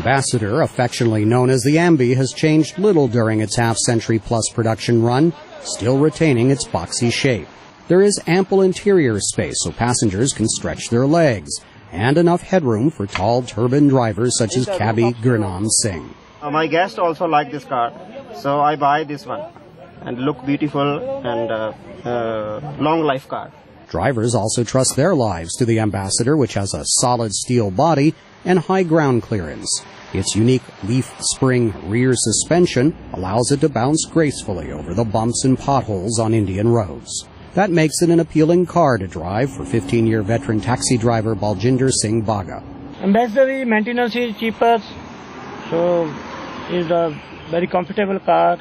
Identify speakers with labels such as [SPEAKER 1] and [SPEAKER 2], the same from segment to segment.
[SPEAKER 1] Ambassador, affectionately known as the AMV, has changed little during its half-century-plus production run, still retaining its boxy shape. There is ample interior space so passengers can stretch their legs, and enough headroom for tall turban drivers such as cabby Gurnam Singh.
[SPEAKER 2] My guests also like this car, so I buy this one. And look beautiful and long life car.
[SPEAKER 1] Drivers also trust their lives to the Ambassador, which has a solid steel body and high ground clearance. Its unique leaf spring rear suspension allows it to bounce gracefully over the bumps and potholes on Indian roads. That makes it an appealing car to drive for 15-year veteran taxi driver Baljinder Singh Baga.
[SPEAKER 3] Ambassador maintenance is cheaper, so it's a very comfortable car,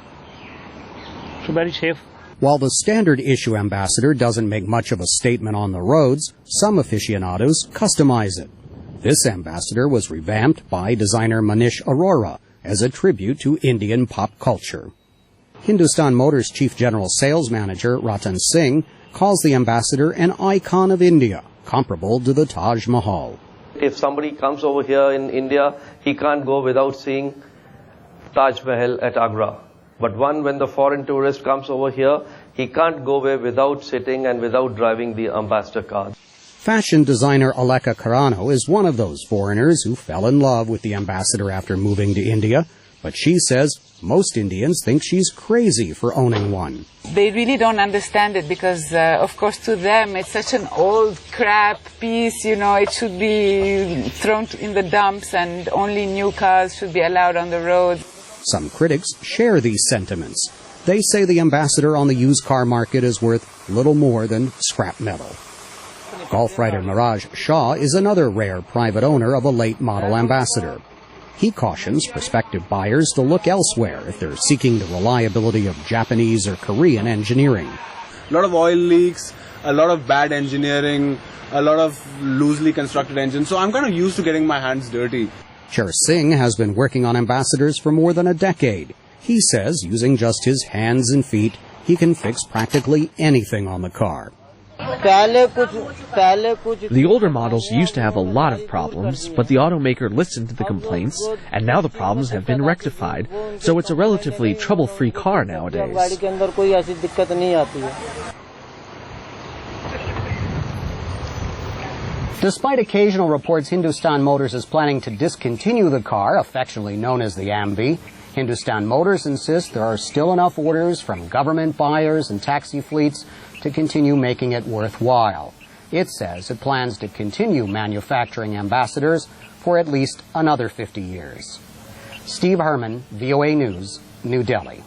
[SPEAKER 3] so very safe.
[SPEAKER 1] While the standard issue Ambassador doesn't make much of a statement on the roads, some aficionados customize it. This Ambassador was revamped by designer Manish Arora as a tribute to Indian pop culture. Hindustan Motors Chief General Sales Manager Ratan Singh calls the Ambassador an icon of India, comparable to the Taj Mahal.
[SPEAKER 4] If somebody comes over here in India, he can't go without seeing Taj Mahal at Agra. But when the foreign tourist comes over here, he can't go away without sitting and without driving the Ambassador car.
[SPEAKER 1] Fashion designer Aleka Carano is one of those foreigners who fell in love with the Ambassador after moving to India. But she says most Indians think she's crazy for owning one.
[SPEAKER 5] They really don't understand it because, of course, to them it's such an old crap piece, it should be thrown in the dumps and only new cars should be allowed on the road.
[SPEAKER 1] Some critics share these sentiments. They say the Ambassador on the used car market is worth little more than scrap metal. Golf writer Miraj Shah is another rare private owner of a late model Ambassador. He cautions prospective buyers to look elsewhere if they're seeking the reliability of Japanese or Korean engineering.
[SPEAKER 6] A lot of oil leaks, a lot of bad engineering, a lot of loosely constructed engines, so I'm kind of used to getting my hands dirty.
[SPEAKER 1] Chair Singh has been working on Ambassadors for more than a decade. He says using just his hands and feet, he can fix practically anything on the car.
[SPEAKER 7] The older models used to have a lot of problems, but the automaker listened to the complaints, and now the problems have been rectified, so it's a relatively trouble-free car nowadays.
[SPEAKER 1] Despite occasional reports Hindustan Motors is planning to discontinue the car, affectionately known as the AMV, Hindustan Motors insists there are still enough orders from government buyers and taxi fleets to continue making it worthwhile. It says it plans to continue manufacturing Ambassadors for at least another 50 years. Steve Herman, VOA News, New Delhi.